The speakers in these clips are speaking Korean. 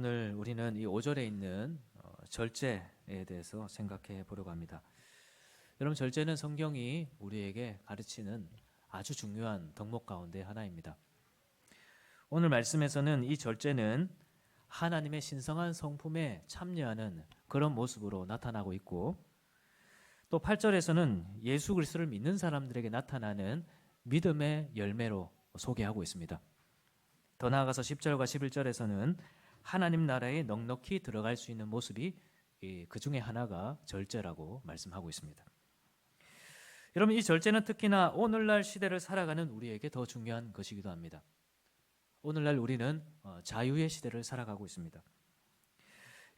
오늘 우리는 이 5절에 있는 절제에 대해서 생각해 보려고 합니다. 여러분, 절제는 성경이 우리에게 가르치는 아주 중요한 덕목 가운데 하나입니다. 오늘 말씀에서는 이 절제는 하나님의 신성한 성품에 참여하는 그런 모습으로 나타나고 있고, 또 8절에서는 예수 그리스도를 믿는 사람들에게 나타나는 믿음의 열매로 소개하고 있습니다. 더 나아가서 10절과 11절에서는 하나님 나라에 넉넉히 들어갈 수 있는 모습이 그 중에 하나가 절제라고 말씀하고 있습니다. 여러분, 이 절제는 특히나 오늘날 시대를 살아가는 우리에게 더 중요한 것이기도 합니다. 오늘날 우리는 자유의 시대를 살아가고 있습니다.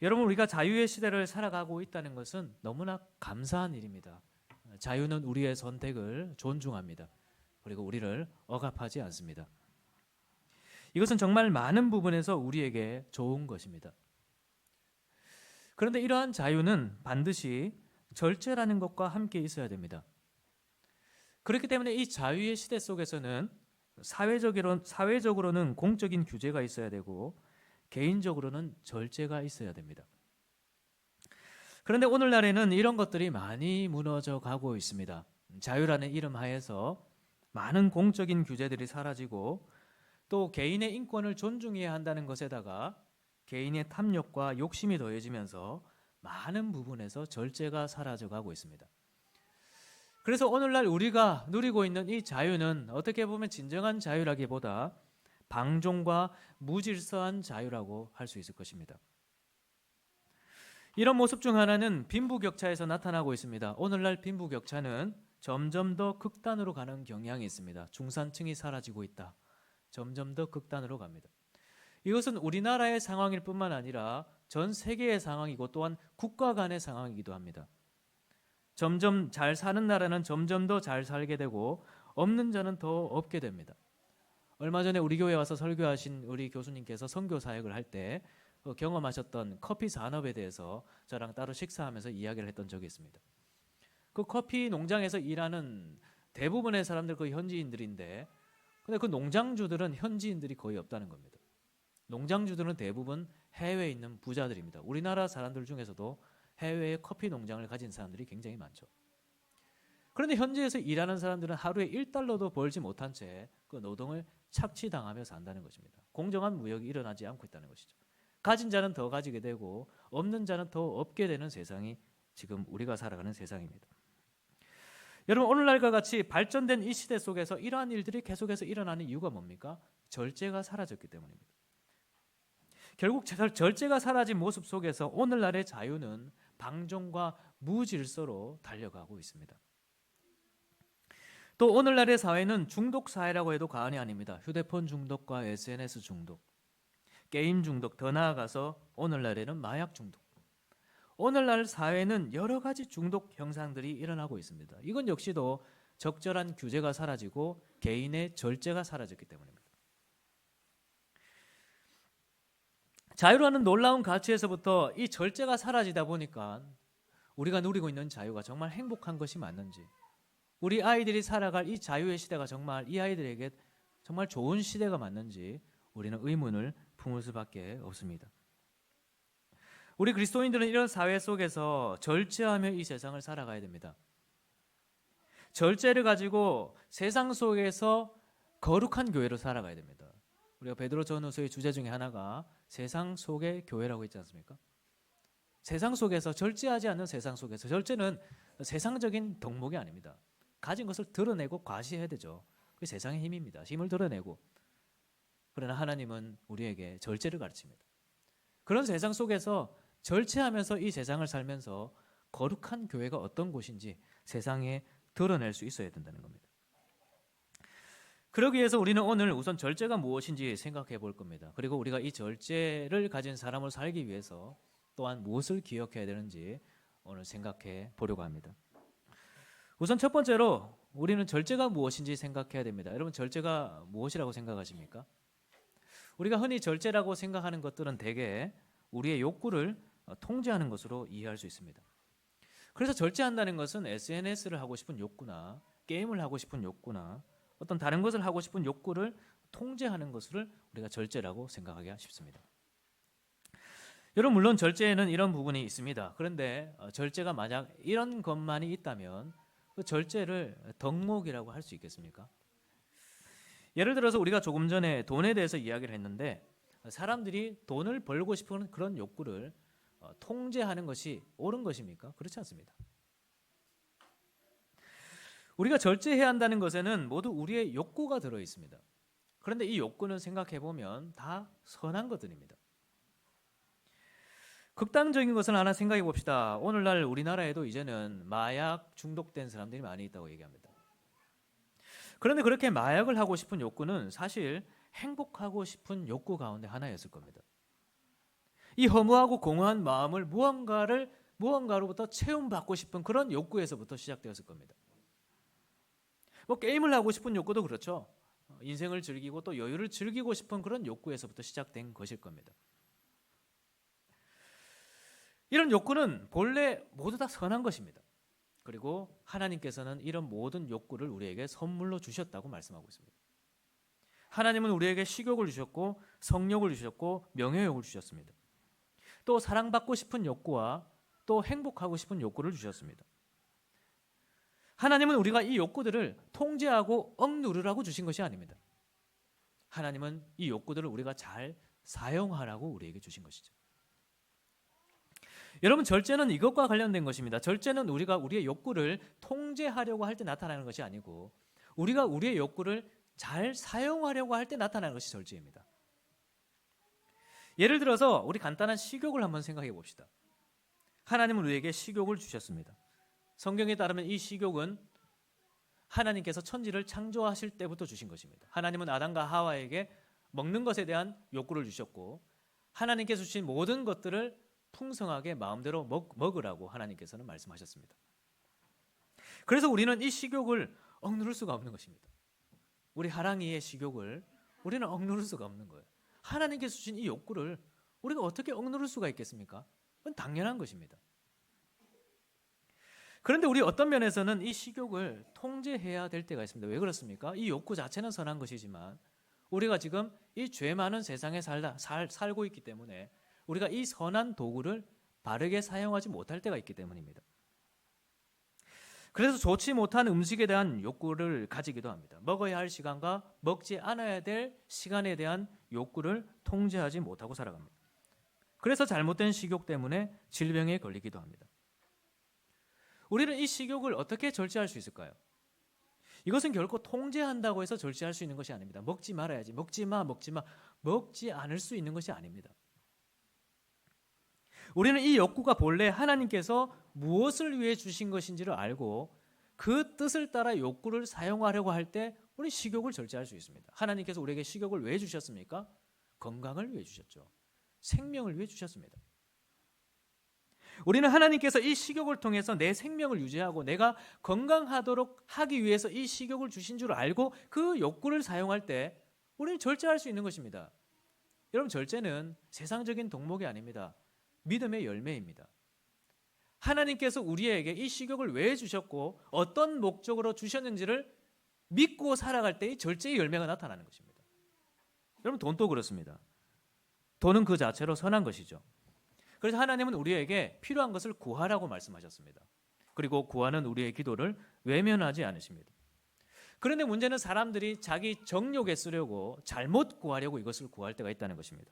여러분, 우리가 자유의 시대를 살아가고 있다는 것은 너무나 감사한 일입니다. 자유는 우리의 선택을 존중합니다. 그리고 우리를 억압하지 않습니다. 이것은 정말 많은 부분에서 우리에게 좋은 것입니다. 그런데 이러한 자유는 반드시 절제라는 것과 함께 있어야 됩니다. 그렇기 때문에 이 자유의 시대 속에서는 사회적으로는 공적인 규제가 있어야 되고, 개인적으로는 절제가 있어야 됩니다. 그런데 오늘날에는 이런 것들이 많이 무너져 가고 있습니다. 자유라는 이름 하에서 많은 공적인 규제들이 사라지고, 또 개인의 인권을 존중해야 한다는 것에다가 개인의 탐욕과 욕심이 더해지면서 많은 부분에서 절제가 사라져가고 있습니다. 그래서 오늘날 우리가 누리고 있는 이 자유는 어떻게 보면 진정한 자유라기보다 방종과 무질서한 자유라고 할 수 있을 것입니다. 이런 모습 중 하나는 빈부격차에서 나타나고 있습니다. 오늘날 빈부격차는 점점 더 극단으로 가는 경향이 있습니다. 중산층이 사라지고 있다. 점점 더 극단으로 갑니다. 이것은 우리나라의 상황일 뿐만 아니라 전 세계의 상황이고 또한 국가 간의 상황이기도 합니다. 점점 잘 사는 나라는 점점 더 잘 살게 되고, 없는 자는 더 없게 됩니다. 얼마 전에 우리 교회에 와서 설교하신 우리 교수님께서 선교 사역을 할 때 경험하셨던 커피 산업에 대해서 저랑 따로 식사하면서 이야기를 했던 적이 있습니다. 그 커피 농장에서 일하는 대부분의 사람들 거의 현지인들인데, 근데 그 농장주들은 현지인들이 거의 없다는 겁니다. 농장주들은 대부분 해외에 있는 부자들입니다. 우리나라 사람들 중에서도 해외에 커피 농장을 가진 사람들이 굉장히 많죠. 그런데 현지에서 일하는 사람들은 하루에 1달러도 벌지 못한 채 그 노동을 착취당하며 산다는 것입니다. 공정한 무역이 일어나지 않고 있다는 것이죠. 가진 자는 더 가지게 되고 없는 자는 더 없게 되는 세상이 지금 우리가 살아가는 세상입니다. 여러분, 오늘날과 같이 발전된 이 시대 속에서 이러한 일들이 계속해서 일어나는 이유가 뭡니까? 절제가 사라졌기 때문입니다. 결국 절제가 사라진 모습 속에서 오늘날의 자유는 방종과 무질서로 달려가고 있습니다. 또 오늘날의 사회는 중독 사회라고 해도 과언이 아닙니다. 휴대폰 중독과 SNS 중독, 게임 중독, 더 나아가서 오늘날에는 마약 중독. 오늘날 사회는 여러 가지 중독 현상들이 일어나고 있습니다. 이건 역시도 적절한 규제가 사라지고 개인의 절제가 사라졌기 때문입니다. 자유라는 놀라운 가치에서부터 이 절제가 사라지다 보니까 우리가 누리고 있는 자유가 정말 행복한 것이 맞는지, 우리 아이들이 살아갈 이 자유의 시대가 정말 이 아이들에게 정말 좋은 시대가 맞는지 우리는 의문을 품을 수밖에 없습니다. 우리 그리스도인들은 이런 사회 속에서 절제하며 이 세상을 살아가야 됩니다. 절제를 가지고 세상 속에서 거룩한 교회로 살아가야 됩니다. 우리가 베드로 전후서의 주제 중에 하나가 세상 속의 교회라고 있지 않습니까? 세상 속에서, 절제하지 않는 세상 속에서, 절제는 세상적인 덕목이 아닙니다. 가진 것을 드러내고 과시해야 되죠. 그게 세상의 힘입니다. 힘을 드러내고. 그러나 하나님은 우리에게 절제를 가르칩니다. 그런 세상 속에서 절제하면서 이 세상을 살면서 거룩한 교회가 어떤 곳인지 세상에 드러낼 수 있어야 된다는 겁니다. 그러기 위해서 우리는 오늘 우선 절제가 무엇인지 생각해 볼 겁니다. 그리고 우리가 이 절제를 가진 사람으로 살기 위해서 또한 무엇을 기억해야 되는지 오늘 생각해 보려고 합니다. 우선 첫 번째로 우리는 절제가 무엇인지 생각해야 됩니다. 여러분, 절제가 무엇이라고 생각하십니까? 우리가 흔히 절제라고 생각하는 것들은 대개 우리의 욕구를 통제하는 것으로 이해할 수 있습니다. 그래서 절제한다는 것은 SNS를 하고 싶은 욕구나 게임을 하고 싶은 욕구나 어떤 다른 것을 하고 싶은 욕구를 통제하는 것을 우리가 절제라고 생각하기가 쉽습니다. 여러분, 물론 절제에는 이런 부분이 있습니다. 그런데 절제가 만약 이런 것만이 있다면 그 절제를 덕목이라고 할 수 있겠습니까? 예를 들어서 우리가 조금 전에 돈에 대해서 이야기를 했는데, 사람들이 돈을 벌고 싶은 그런 욕구를 통제하는 것이 옳은 것입니까? 그렇지 않습니다. 우리가 절제해야 한다는 것에는 모두 우리의 욕구가 들어 있습니다. 그런데 이 욕구는 생각해 보면 다 선한 것들입니다. 극단적인 것을 하나 생각해 봅시다. 오늘날 우리나라에도 이제는 마약 중독된 사람들이 많이 있다고 얘기합니다. 그런데 그렇게 마약을 하고 싶은 욕구는 사실 행복하고 싶은 욕구 가운데 하나였을 겁니다. 이 허무하고 공허한 마음을 무언가로부터 채움받고 싶은 그런 욕구에서부터 시작되었을 겁니다. 뭐 게임을 하고 싶은 욕구도 그렇죠. 인생을 즐기고 또 여유를 즐기고 싶은 그런 욕구에서부터 시작된 것일 겁니다. 이런 욕구는 본래 모두 다 선한 것입니다. 그리고 하나님께서는 이런 모든 욕구를 우리에게 선물로 주셨다고 말씀하고 있습니다. 하나님은 우리에게 식욕을 주셨고 성욕을 주셨고 명예욕을 주셨습니다. 또 사랑받고 싶은 욕구와 또 행복하고 싶은 욕구를 주셨습니다. 하나님은 우리가 이 욕구들을 통제하고 억누르라고 주신 것이 아닙니다. 하나님은 이 욕구들을 우리가 잘 사용하라고 우리에게 주신 것이죠. 여러분, 절제는 이것과 관련된 것입니다. 절제는 우리가 우리의 욕구를 통제하려고 할 때 나타나는 것이 아니고 우리가 우리의 욕구를 잘 사용하려고 할 때 나타나는 것이 절제입니다. 예를 들어서 우리 간단한 식욕을 한번 생각해 봅시다. 하나님은 우리에게 식욕을 주셨습니다. 성경에 따르면 이 식욕은 하나님께서 천지를 창조하실 때부터 주신 것입니다. 하나님은 아담과 하와에게 먹는 것에 대한 욕구를 주셨고 하나님께서 주신 모든 것들을 풍성하게 마음대로 먹으라고 하나님께서는 말씀하셨습니다. 그래서 우리는 이 식욕을 억누를 수가 없는 것입니다. 우리 하랑이의 식욕을 우리는 억누를 수가 없는 거예요. 하나님께서 주신 이 욕구를 우리가 어떻게 억누를 수가 있겠습니까? 그건 당연한 것입니다. 그런데 우리 어떤 면에서는 이 식욕을 통제해야 될 때가 있습니다. 왜 그렇습니까? 이 욕구 자체는 선한 것이지만 우리가 지금 이 죄 많은 세상에 살고 있기 때문에 우리가 이 선한 도구를 바르게 사용하지 못할 때가 있기 때문입니다. 그래서 좋지 못한 음식에 대한 욕구를 가지기도 합니다. 먹어야 할 시간과 먹지 않아야 될 시간에 대한 욕구를 통제하지 못하고 살아갑니다. 그래서 잘못된 식욕 때문에 질병에 걸리기도 합니다. 우리는 이 식욕을 어떻게 절제할 수 있을까요? 이것은 결코 통제한다고 해서 절제할 수 있는 것이 아닙니다. 먹지 말아야지, 먹지 마, 먹지 않을 수 있는 것이 아닙니다. 우리는 이 욕구가 본래 하나님께서 무엇을 위해 주신 것인지를 알고 그 뜻을 따라 욕구를 사용하려고 할 때 우리 식욕을 절제할 수 있습니다. 하나님께서 우리에게 식욕을 왜 주셨습니까? 건강을 위해 주셨죠. 생명을 위해 주셨습니다. 우리는 하나님께서 이 식욕을 통해서 내 생명을 유지하고 내가 건강하도록 하기 위해서 이 식욕을 주신 줄 알고 그 욕구를 사용할 때 우리는 절제할 수 있는 것입니다. 여러분, 절제는 세상적인 덕목이 아닙니다. 믿음의 열매입니다. 하나님께서 우리에게 이 식욕을 왜 주셨고 어떤 목적으로 주셨는지를 믿고 살아갈 때 이 절제의 열매가 나타나는 것입니다. 여러분, 돈도 그렇습니다. 돈은 그 자체로 선한 것이죠. 그래서 하나님은 우리에게 필요한 것을 구하라고 말씀하셨습니다. 그리고 구하는 우리의 기도를 외면하지 않으십니다. 그런데 문제는 사람들이 자기 정욕에 쓰려고 잘못 구하려고 이것을 구할 때가 있다는 것입니다.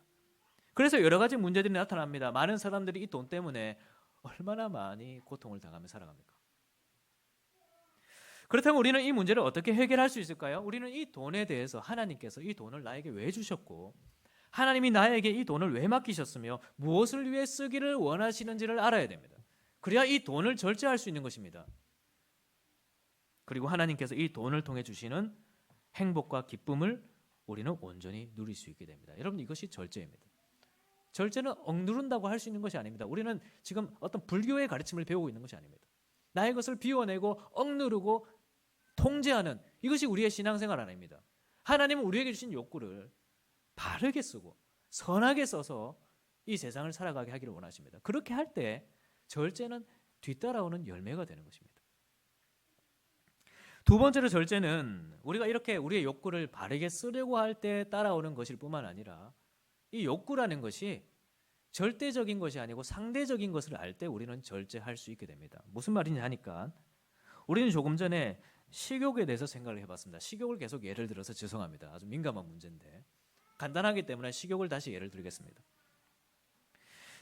그래서 여러 가지 문제들이 나타납니다. 많은 사람들이 이 돈 때문에 얼마나 많이 고통을 당하며 살아갑니까? 그렇다면 우리는 이 문제를 어떻게 해결할 수 있을까요? 우리는 이 돈에 대해서 하나님께서 이 돈을 나에게 왜 주셨고 하나님이 나에게 이 돈을 왜 맡기셨으며 무엇을 위해 쓰기를 원하시는지를 알아야 됩니다. 그래야 이 돈을 절제할 수 있는 것입니다. 그리고 하나님께서 이 돈을 통해 주시는 행복과 기쁨을 우리는 온전히 누릴 수 있게 됩니다. 여러분, 이것이 절제입니다. 절제는 억누른다고 할 수 있는 것이 아닙니다. 우리는 지금 어떤 불교의 가르침을 배우고 있는 것이 아닙니다. 나의 것을 비워내고 억누르고 통제하는 이것이 우리의 신앙생활 아닙니다. 하나님은 우리에게 주신 욕구를 바르게 쓰고 선하게 써서 이 세상을 살아가게 하기를 원하십니다. 그렇게 할 때 절제는 뒤따라오는 열매가 되는 것입니다. 두 번째로, 절제는 우리가 이렇게 우리의 욕구를 바르게 쓰려고 할 때 따라오는 것일 뿐만 아니라 이 욕구라는 것이 절대적인 것이 아니고 상대적인 것을 알 때 우리는 절제할 수 있게 됩니다. 무슨 말이냐 하니까 우리는 조금 전에 식욕에 대해서 생각을 해봤습니다. 식욕을 계속 예를 들어서 죄송합니다. 아주 민감한 문제인데 간단하기 때문에 식욕을 다시 예를 들겠습니다.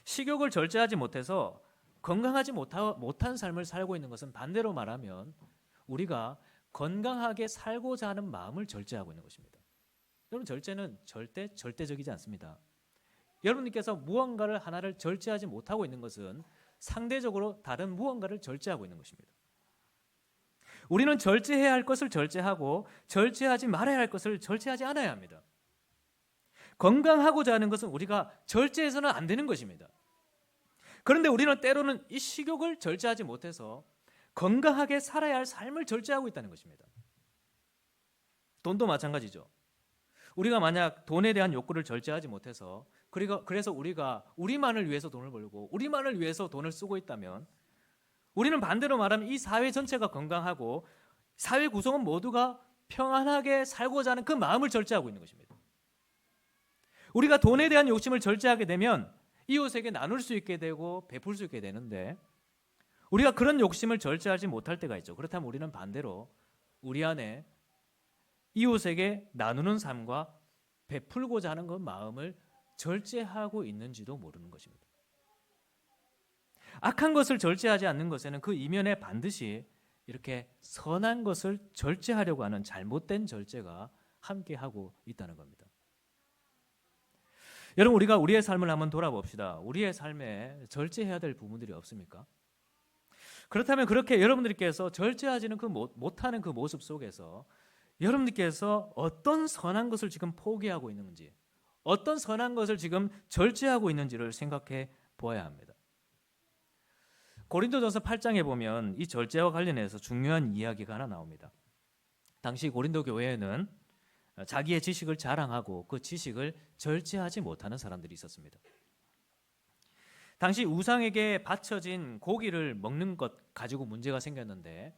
식욕을 절제하지 못해서 건강하지 못한 삶을 살고 있는 것은 반대로 말하면 우리가 건강하게 살고자 하는 마음을 절제하고 있는 것입니다. 여러분, 절제는 절대 절대적이지 않습니다. 여러분께서 무언가를 하나를 절제하지 못하고 있는 것은 상대적으로 다른 무언가를 절제하고 있는 것입니다. 우리는 절제해야 할 것을 절제하고 절제하지 말아야 할 것을 절제하지 않아야 합니다. 건강하고자 하는 것은 우리가 절제해서는 안 되는 것입니다. 그런데 우리는 때로는 이 식욕을 절제하지 못해서 건강하게 살아야 할 삶을 절제하고 있다는 것입니다. 돈도 마찬가지죠. 우리가 만약 돈에 대한 욕구를 절제하지 못해서 그래서 우리가 우리만을 위해서 돈을 벌고 우리만을 위해서 돈을 쓰고 있다면 우리는 반대로 말하면 이 사회 전체가 건강하고 사회 구성원 모두가 평안하게 살고자 하는 그 마음을 절제하고 있는 것입니다. 우리가 돈에 대한 욕심을 절제하게 되면 이웃에게 나눌 수 있게 되고 베풀 수 있게 되는데 우리가 그런 욕심을 절제하지 못할 때가 있죠. 그렇다면 우리는 반대로 우리 안에 이웃에게 나누는 삶과 베풀고자 하는 그 마음을 절제하고 있는지도 모르는 것입니다. 악한 것을 절제하지 않는 것에는 그 이면에 반드시 이렇게 선한 것을 절제하려고 하는 잘못된 절제가 함께하고 있다는 겁니다. 여러분, 우리가 우리의 삶을 한번 돌아봅시다. 우리의 삶에 절제해야 될 부분들이 없습니까? 그렇다면 그렇게 여러분들께서 절제하지는 못하는 그 모습 속에서 여러분들께서 어떤 선한 것을 지금 포기하고 있는지, 어떤 선한 것을 지금 절제하고 있는지를 생각해 보아야 합니다. 고린도전서 8장에 보면 이 절제와 관련해서 중요한 이야기가 하나 나옵니다. 당시 고린도 교회에는 자기의 지식을 자랑하고 그 지식을 절제하지 못하는 사람들이 있었습니다. 당시 우상에게 바쳐진 고기를 먹는 것 가지고 문제가 생겼는데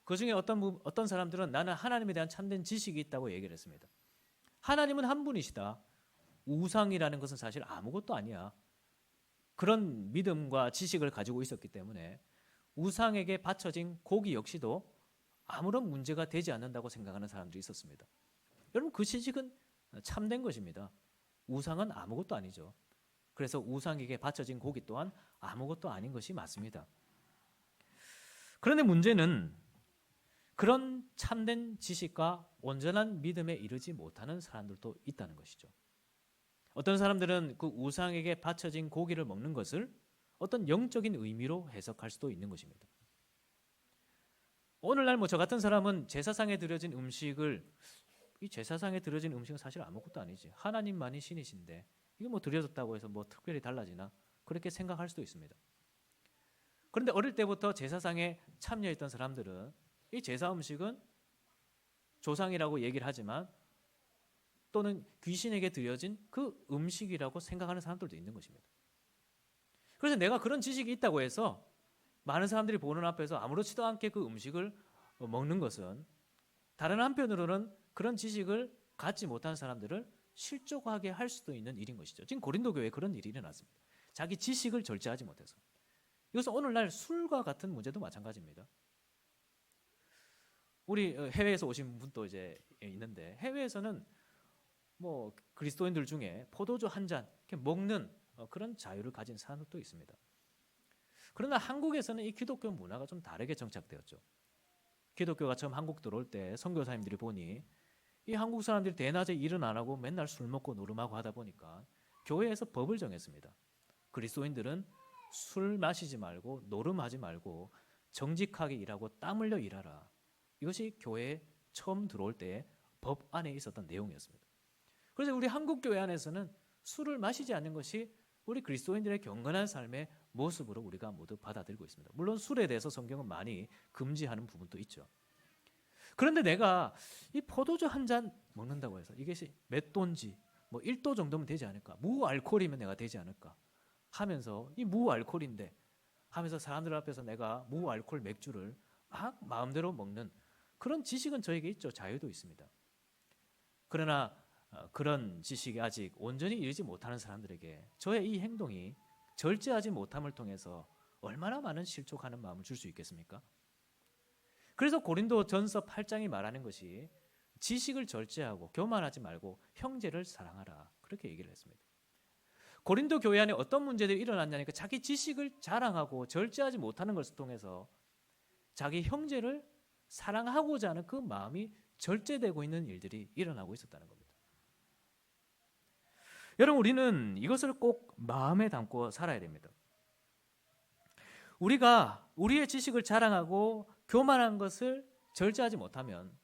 그 중에 어떤 사람들은 나는 하나님에 대한 참된 지식이 있다고 얘기를 했습니다. 하나님은 한 분이시다. 우상이라는 것은 사실 아무것도 아니야. 그런 믿음과 지식을 가지고 있었기 때문에 우상에게 바쳐진 고기 역시도 아무런 문제가 되지 않는다고 생각하는 사람들이 있었습니다. 여러분, 그 지식은 참된 것입니다. 우상은 아무것도 아니죠. 그래서 우상에게 바쳐진 고기 또한 아무것도 아닌 것이 맞습니다. 그런데 문제는 그런 참된 지식과 온전한 믿음에 이르지 못하는 사람들도 있다는 것이죠. 어떤 사람들은 그 우상에게 바쳐진 고기를 먹는 것을 어떤 영적인 의미로 해석할 수도 있는 것입니다. 오늘날 저 같은 사람은 제사상에 드려진 음식을 이 제사상에 드려진 음식은 사실 아무것도 아니지. 하나님만이 신이신데 이거 드려졌다고 해서 특별히 달라지나? 그렇게 생각할 수도 있습니다. 그런데 어릴 때부터 제사상에 참여했던 사람들은 이 제사 음식은 조상이라고 얘기를 하지만 또는 귀신에게 드려진 그 음식이라고 생각하는 사람들도 있는 것입니다. 그래서 내가 그런 지식이 있다고 해서 많은 사람들이 보는 앞에서 아무렇지도 않게 그 음식을 먹는 것은 다른 한편으로는 그런 지식을 갖지 못한 사람들을 실족하게 할 수도 있는 일인 것이죠. 지금 고린도 교회에 그런 일이 일어났습니다. 자기 지식을 절제하지 못해서. 이것은 오늘날 술과 같은 문제도 마찬가지입니다. 우리 해외에서 오신 분도 이제 있는데 해외에서는 그리스도인들 중에 포도주 한 잔 먹는 그런 자유를 가진 사람들도 있습니다. 그러나 한국에서는 이 기독교 문화가 좀 다르게 정착되었죠. 기독교가 처음 한국 들어올 때 선교사님들이 보니 이 한국 사람들이 대낮에 일은 안 하고 맨날 술 먹고 노름하고 하다 보니까 교회에서 법을 정했습니다. 그리스도인들은 술 마시지 말고 노름하지 말고 정직하게 일하고 땀 흘려 일하라. 이것이 교회에 처음 들어올 때 법 안에 있었던 내용이었습니다. 그래서 우리 한국 교회 안에서는 술을 마시지 않는 것이 우리 그리스도인들의 경건한 삶의 모습으로 우리가 모두 받아들이고 있습니다. 물론 술에 대해서 성경은 많이 금지하는 부분도 있죠. 그런데 내가 이 포도주 한 잔 먹는다고 해서 이것이 몇 도인지 1도 정도면 되지 않을까? 무알코올이면 내가 되지 않을까? 하면서 이 무알코올인데 하면서 사람들 앞에서 내가 무알코올 맥주를 막 마음대로 먹는 그런 지식은 저에게 있죠. 자유도 있습니다. 그러나 그런 지식이 아직 온전히 이르지 못하는 사람들에게 저의 이 행동이 절제하지 못함을 통해서 얼마나 많은 실족하는 마음을 줄 수 있겠습니까? 그래서 고린도전서 8장이 말하는 것이 지식을 절제하고 교만하지 말고 형제를 사랑하라, 그렇게 얘기를 했습니다. 고린도 교회 안에 어떤 문제들이 일어났냐니까 자기 지식을 자랑하고 절제하지 못하는 것을 통해서 자기 형제를 사랑하고자 하는 그 마음이 절제되고 있는 일들이 일어나고 있었다는 겁니다. 여러분, 우리는 이것을 꼭 마음에 담고 살아야 됩니다. 우리가 우리의 지식을 자랑하고 교만한 것을 절제하지 못하면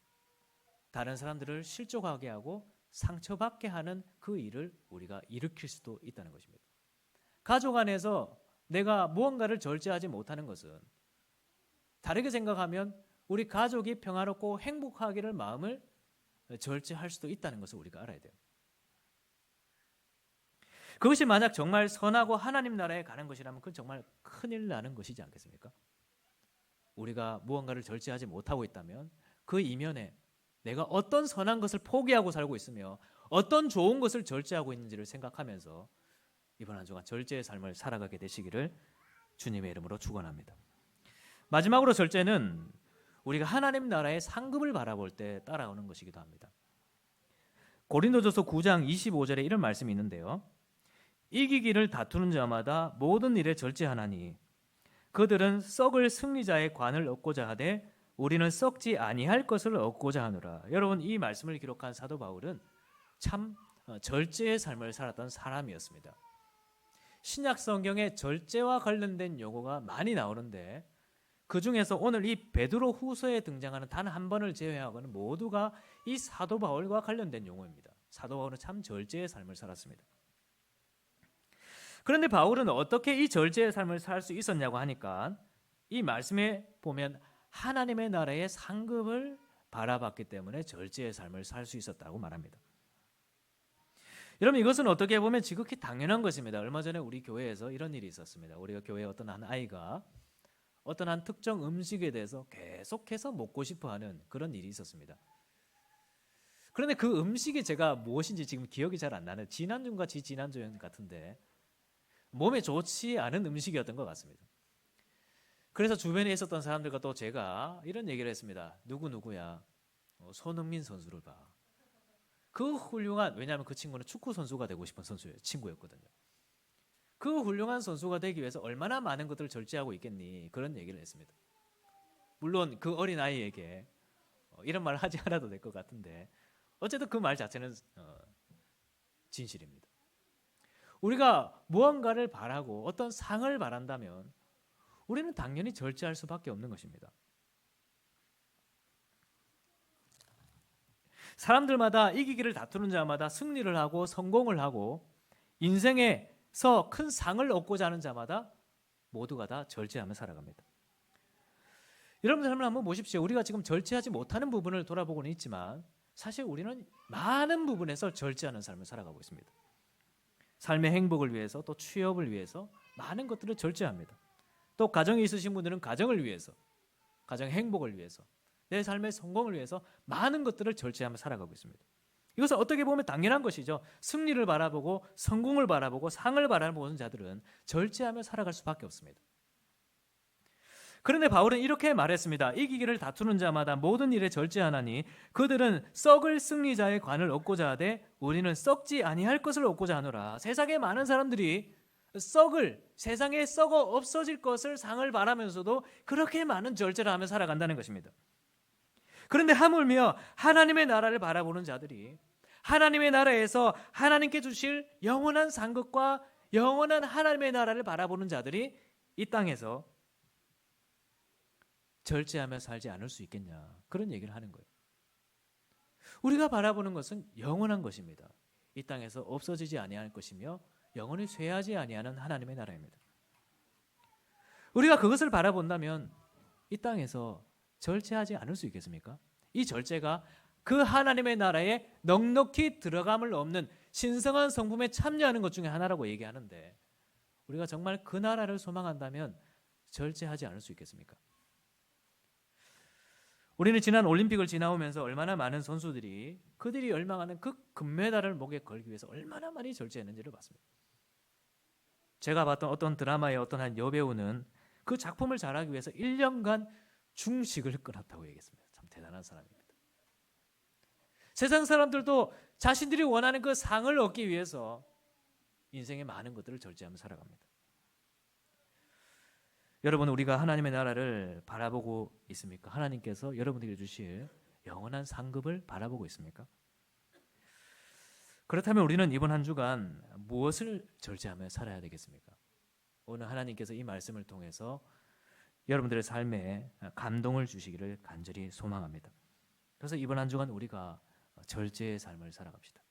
다른 사람들을 실족하게 하고 상처받게 하는 그 일을 우리가 일으킬 수도 있다는 것입니다. 가족 안에서 내가 무언가를 절제하지 못하는 것은 다르게 생각하면 우리 가족이 평화롭고 행복하기를 마음을 절제할 수도 있다는 것을 우리가 알아야 돼요. 그것이 만약 정말 선하고 하나님 나라에 가는 것이라면 그건 정말 큰일 나는 것이지 않겠습니까? 우리가 무언가를 절제하지 못하고 있다면 그 이면에 내가 어떤 선한 것을 포기하고 살고 있으며 어떤 좋은 것을 절제하고 있는지를 생각하면서 이번 한 주간 절제의 삶을 살아가게 되시기를 주님의 이름으로 축원합니다. 마지막으로 절제는 우리가 하나님 나라의 상급을 바라볼 때 따라오는 것이기도 합니다. 고린도전서 9장 25절에 이런 말씀이 있는데요. 이기기를 다투는 자마다 모든 일에 절제하나니 그들은 썩을 승리자의 관을 얻고자 하되 우리는 썩지 아니할 것을 얻고자 하노라. 여러분, 이 말씀을 기록한 사도 바울은 참 절제의 삶을 살았던 사람이었습니다. 신약 성경에 절제와 관련된 용어가 많이 나오는데 그 중에서 오늘 이 베드로 후서에 등장하는 단 한 번을 제외하고는 모두가 이 사도 바울과 관련된 용어입니다. 사도 바울은 참 절제의 삶을 살았습니다. 그런데 바울은 어떻게 이 절제의 삶을 살 수 있었냐고 하니까 이 말씀에 보면 하나님의 나라의 상급을 바라봤기 때문에 절제의 삶을 살 수 있었다고 말합니다. 여러분, 이것은 어떻게 보면 지극히 당연한 것입니다. 얼마 전에 우리 교회에서 이런 일이 있었습니다. 우리가 교회에 어떤 한 아이가 어떤 한 특정 음식에 대해서 계속해서 먹고 싶어하는 그런 일이 있었습니다. 그런데 그 음식이 제가 무엇인지 지금 기억이 잘 안 나는 지난주인가 지난주 같은데 몸에 좋지 않은 음식이었던 것 같습니다. 그래서 주변에 있었던 사람들과 또 제가 이런 얘기를 했습니다. 누구누구야, 손흥민 선수를 봐. 그 훌륭한, 왜냐하면 그 친구는 축구 선수가 되고 싶은 친구였거든요. 그 훌륭한 선수가 되기 위해서 얼마나 많은 것들을 절제하고 있겠니? 그런 얘기를 했습니다. 물론 그 어린 아이에게 이런 말을 하지 않아도 될 것 같은데 어쨌든 그 말 자체는 진실입니다. 우리가 무언가를 바라고 어떤 상을 바란다면 우리는 당연히 절제할 수밖에 없는 것입니다. 사람들마다 이기기를 다투는 자마다 승리를 하고 성공을 하고 인생에서 큰 상을 얻고자 하는 자마다 모두가 다 절제하며 살아갑니다. 여러분들 한번 보십시오. 우리가 지금 절제하지 못하는 부분을 돌아보고는 있지만 사실 우리는 많은 부분에서 절제하는 삶을 살아가고 있습니다. 삶의 행복을 위해서, 또 취업을 위해서 많은 것들을 절제합니다. 또 가정이 있으신 분들은 가정을 위해서, 가정의 행복을 위해서, 내 삶의 성공을 위해서 많은 것들을 절제하며 살아가고 있습니다. 이것은 어떻게 보면 당연한 것이죠. 승리를 바라보고 성공을 바라보고 상을 바라보는 자들은 절제하며 살아갈 수밖에 없습니다. 그런데 바울은 이렇게 말했습니다. 이기기를 다투는 자마다 모든 일에 절제하나니 그들은 썩을 승리자의 관을 얻고자 하되 우리는 썩지 아니할 것을 얻고자 하노라. 세상에 많은 사람들이 세상에 썩어 없어질 것을 상을 바라면서도 그렇게 많은 절제를 하며 살아간다는 것입니다. 그런데 하물며 하나님의 나라를 바라보는 자들이 하나님의 나라에서 하나님께 주실 영원한 상급과 영원한 하나님의 나라를 바라보는 자들이 이 땅에서 절제하며 살지 않을 수 있겠냐, 그런 얘기를 하는 거예요. 우리가 바라보는 것은 영원한 것입니다. 이 땅에서 없어지지 아니할 것이며 영원히 쇠하지 아니하는 하나님의 나라입니다. 우리가 그것을 바라본다면 이 땅에서 절제하지 않을 수 있겠습니까? 이 절제가 그 하나님의 나라에 넉넉히 들어감을 없는 신성한 성품에 참여하는 것 중에 하나라고 얘기하는데 우리가 정말 그 나라를 소망한다면 절제하지 않을 수 있겠습니까? 우리는 지난 올림픽을 지나오면서 얼마나 많은 선수들이 그들이 열망하는 그 금메달을 목에 걸기 위해서 얼마나 많이 절제했는지를 봤습니다. 제가 봤던 어떤 드라마의 어떤 한 여배우는 그 작품을 잘하기 위해서 1년간 중식을 끊었다고 얘기했습니다. 참 대단한 사람입니다. 세상 사람들도 자신들이 원하는 그 상을 얻기 위해서 인생의 많은 것들을 절제하며 살아갑니다. 여러분, 우리가 하나님의 나라를 바라보고 있습니까? 하나님께서 여러분들에게 주실 영원한 상급을 바라보고 있습니까? 그렇다면 우리는 이번 한 주간 무엇을 절제하며 살아야 되겠습니까? 오늘 하나님께서 이 말씀을 통해서 여러분들의 삶에 감동을 주시기를 간절히 소망합니다. 그래서 이번 한 주간 우리가 절제의 삶을 살아갑시다.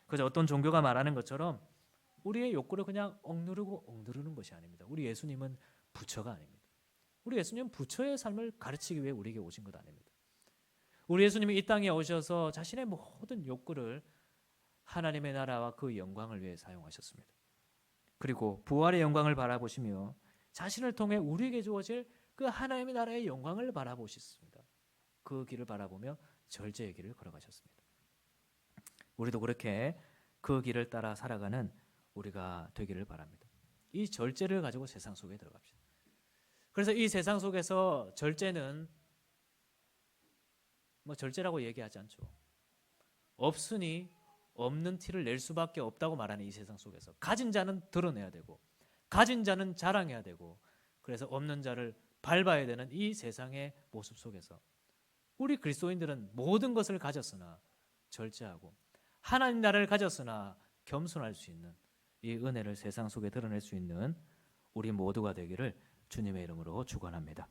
그저 어떤 종교가 말하는 것처럼 우리의 욕구를 그냥 억누르는 것이 아닙니다. 우리 예수님은 부처가 아닙니다. 우리 예수님은 부처의 삶을 가르치기 위해 우리에게 오신 것 아닙니다. 우리 예수님이 이 땅에 오셔서 자신의 모든 욕구를 하나님의 나라와 그 영광을 위해 사용하셨습니다. 그리고 부활의 영광을 바라보시며 자신을 통해 우리에게 주어질 그 하나님의 나라의 영광을 바라보셨습니다. 그 길을 바라보며 절제의 길을 걸어가셨습니다. 우리도 그렇게 그 길을 따라 살아가는 우리가 되기를 바랍니다. 이 절제를 가지고 세상 속에 들어갑시다. 그래서 이 세상 속에서 절제는 절제라고 얘기하지 않죠. 없으니 없는 티를 낼 수밖에 없다고 말하는 이 세상 속에서 가진 자는 드러내야 되고 가진 자는 자랑해야 되고 그래서 없는 자를 밟아야 되는 이 세상의 모습 속에서 우리 그리스도인들은 모든 것을 가졌으나 절제하고 하나님 나라를 가졌으나 겸손할 수 있는 이 은혜를 세상 속에 드러낼 수 있는 우리 모두가 되기를 주님의 이름으로 축원합니다.